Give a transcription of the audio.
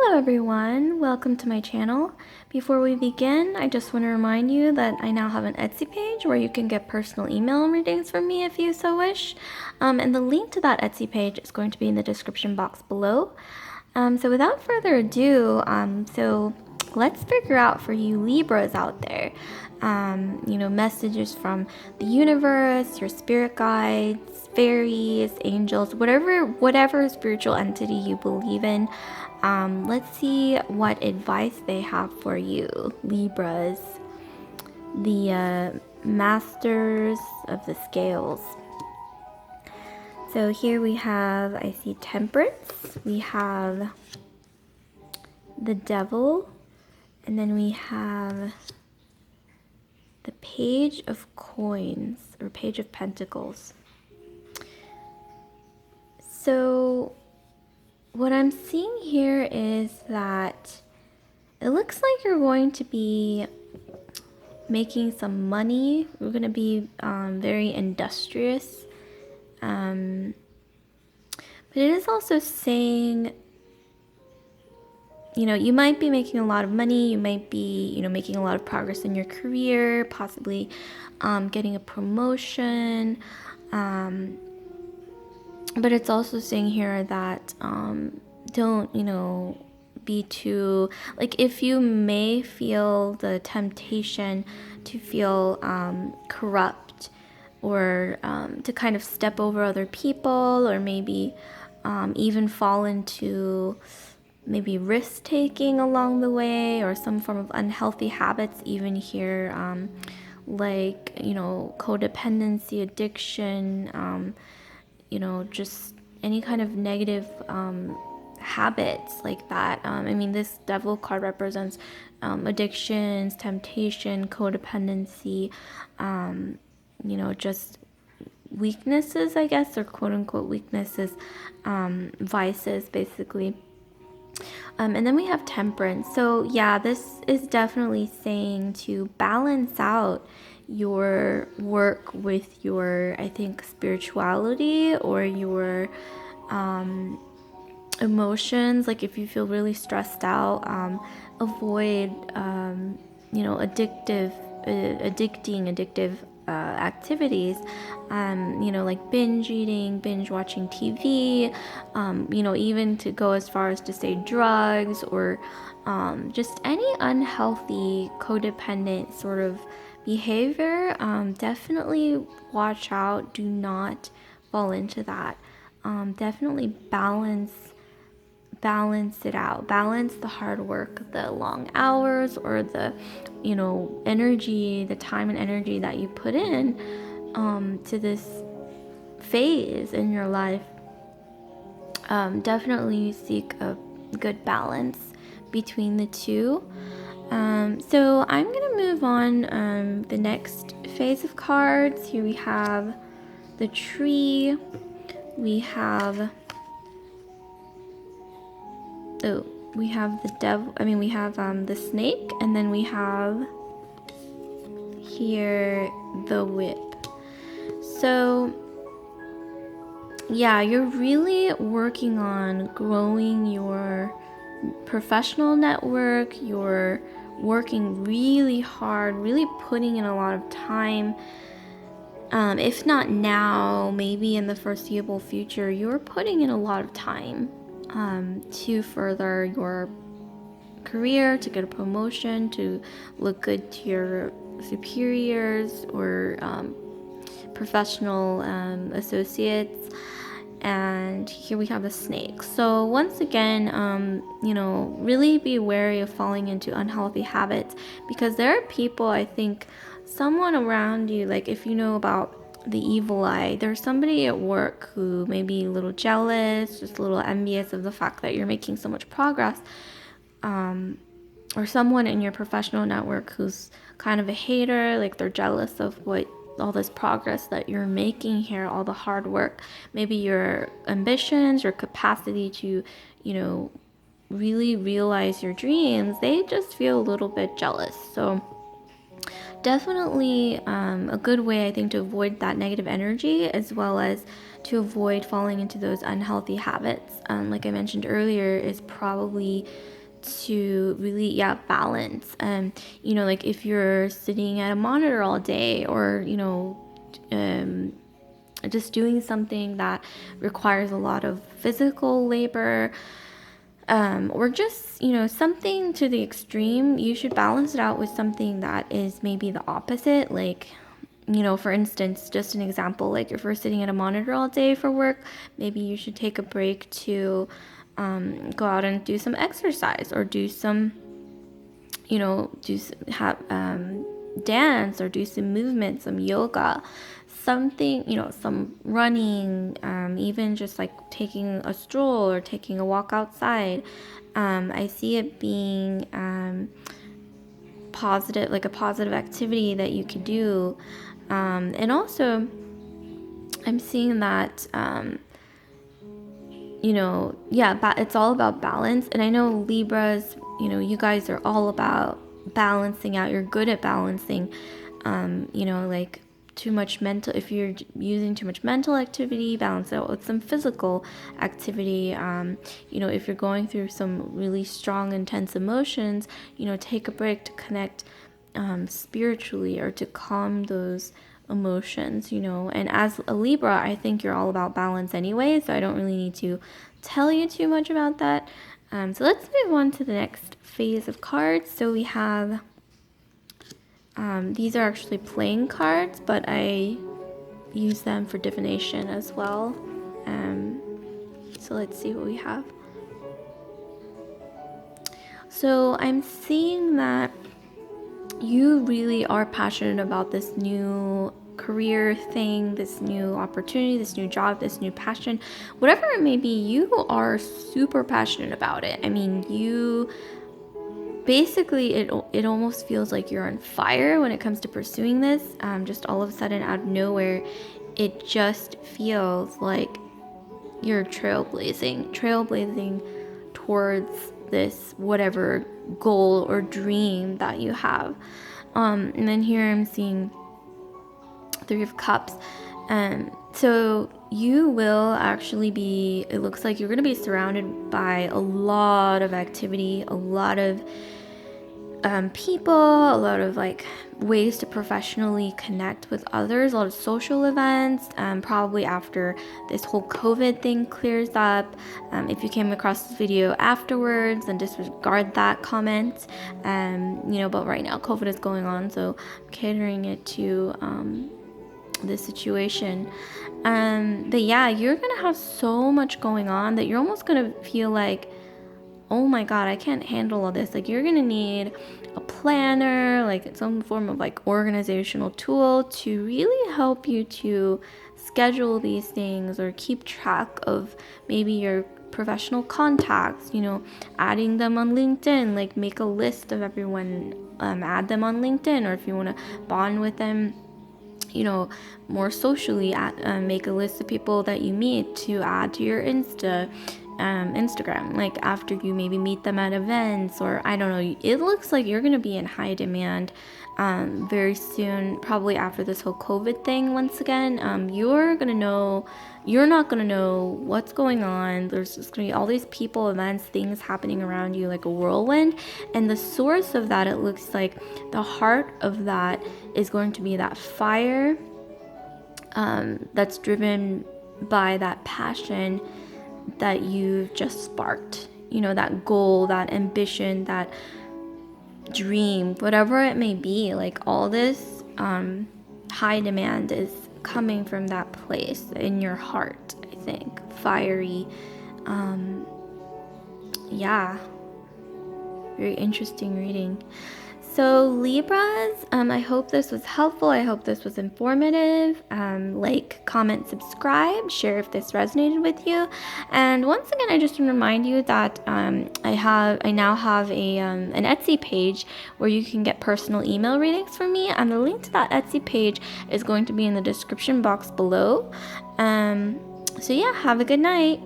Hello everyone, welcome to my channel. Before we begin, I just want to remind you that I now have an Etsy page where you can get personal email readings from me if you so wish. And the link to that Etsy page is going to be in the description box below. So without further ado, so let's figure out for you Libras out there, messages from the universe, your spirit guides, fairies, angels, whatever spiritual entity you believe in. Let's see what advice they have for you, Libras, the masters of the scales. So here we have, I see Temperance, we have the Devil, and then we have the Page of Coins, or Page of Pentacles. So what I'm seeing here is that it looks like you're going to be making some money. We're going to be very industrious. But it is also saying, you might be making a lot of money. You might be, making a lot of progress in your career, possibly getting a promotion. But it's also saying here that don't, be too, like, if you may feel the temptation to feel corrupt or to kind of step over other people, or maybe even fall into maybe risk taking along the way, or some form of unhealthy habits even here, like, codependency, addiction, just any kind of negative habits like that. This Devil card represents addictions, temptation, codependency, just weaknesses, I guess, or quote unquote weaknesses, vices, basically. And then we have Temperance. So yeah, this is definitely saying to balance out your work with your, I think, spirituality or your emotions. Like if you feel really stressed out, avoid addictive activities, like binge eating, binge watching TV, even to go as far as to say drugs, or just any unhealthy codependent sort of behavior. Definitely watch out. Do not fall into that. Definitely balance it out. Balance the hard work, the long hours, or the energy, the time and energy that you put in to this phase in your life. Definitely seek a good balance between the two. So I'm gonna move on. The next phase of cards, here we have the Tree, we have the Devil, we have the Snake, and then we have here the Whip. So yeah, you're really working on growing your professional network. You're working really hard, really putting in a lot of time. If not now, maybe in the foreseeable future, you're putting in a lot of time to further your career, to get a promotion, to look good to your superiors or professional associates. And here we have a Snake. So once again, really be wary of falling into unhealthy habits, because there are people, I think, someone around you, like if you know about the evil eye, there's somebody at work who may be a little jealous, just a little envious of the fact that you're making so much progress, or someone in your professional network who's kind of a hater, like they're jealous of all this progress that you're making here, all the hard work, maybe your ambitions, your capacity to, really realize your dreams. They just feel a little bit jealous. So definitely a good way, I think, to avoid that negative energy, as well as to avoid falling into those unhealthy habits. Like I mentioned earlier, is probably to really balance. Like if you're sitting at a monitor all day, or just doing something that requires a lot of physical labor, or just something to the extreme, you should balance it out with something that is maybe the opposite. Like, for instance, just an example, like if you're sitting at a monitor all day for work, maybe you should take a break to go out and do some exercise, or do some, dance, or do some movement, some yoga, something, some running, even just like taking a stroll or taking a walk outside. I see it being positive, like a positive activity that you could do. And also, I'm seeing that, it's all about balance. And I know Libras, you guys are all about balancing out. You're good at balancing, like too much mental, if you're using too much mental activity, balance it out with some physical activity. If you're going through some really strong, intense emotions, take a break to connect spiritually, or to calm those emotions. And as a Libra, I think you're all about balance anyway, so I don't really need to tell you too much about that. So let's move on to the next phase of cards. So we have these are actually playing cards, but I use them for divination as well. So let's see what we have. So I'm seeing that you really are passionate about this new career thing, this new opportunity, this new job, this new passion, whatever it may be. You are super passionate about it. I mean, you basically, it almost feels like you're on fire when it comes to pursuing this. Just all of a sudden, out of nowhere, it just feels like you're trailblazing towards this whatever goal or dream that you have. And then here I'm seeing 3 of Cups. So you will actually be, it looks like you're going to be surrounded by a lot of activity, a lot of people, a lot of like ways to professionally connect with others, a lot of social events, probably after this whole COVID thing clears up. If you came across this video afterwards, then disregard that comment. But right now COVID is going on, so I'm catering it to this situation. But yeah, you're gonna have so much going on that you're almost gonna feel like, oh my god, I can't handle all this. Like, you're gonna need a planner, like some form of like organizational tool to really help you to schedule these things, or keep track of maybe your professional contacts, adding them on LinkedIn, like make a list of everyone, add them on LinkedIn, or if you want to bond with them, more socially, make a list of people that you meet to add to your Instagram, like after you maybe meet them at events, or I don't know. It looks like you're going to be in high demand very soon, probably after this whole COVID thing. Once again, you're not going to know what's going on. There's just going to be all these people, events, things happening around you like a whirlwind. And the source of that, it looks like the heart of that is going to be that fire that's driven by that passion that you've just sparked, that goal, that ambition, that dream, whatever it may be. Like, all this high demand is coming from that place in your heart, I think. Fiery. Very interesting reading. So Libras, I hope this was helpful. I hope this was informative. Like, comment, subscribe, share if this resonated with you. And once again, I just want to remind you that I now have an Etsy page where you can get personal email readings from me, and the link to that Etsy page is going to be in the description box below. So yeah, have a good night.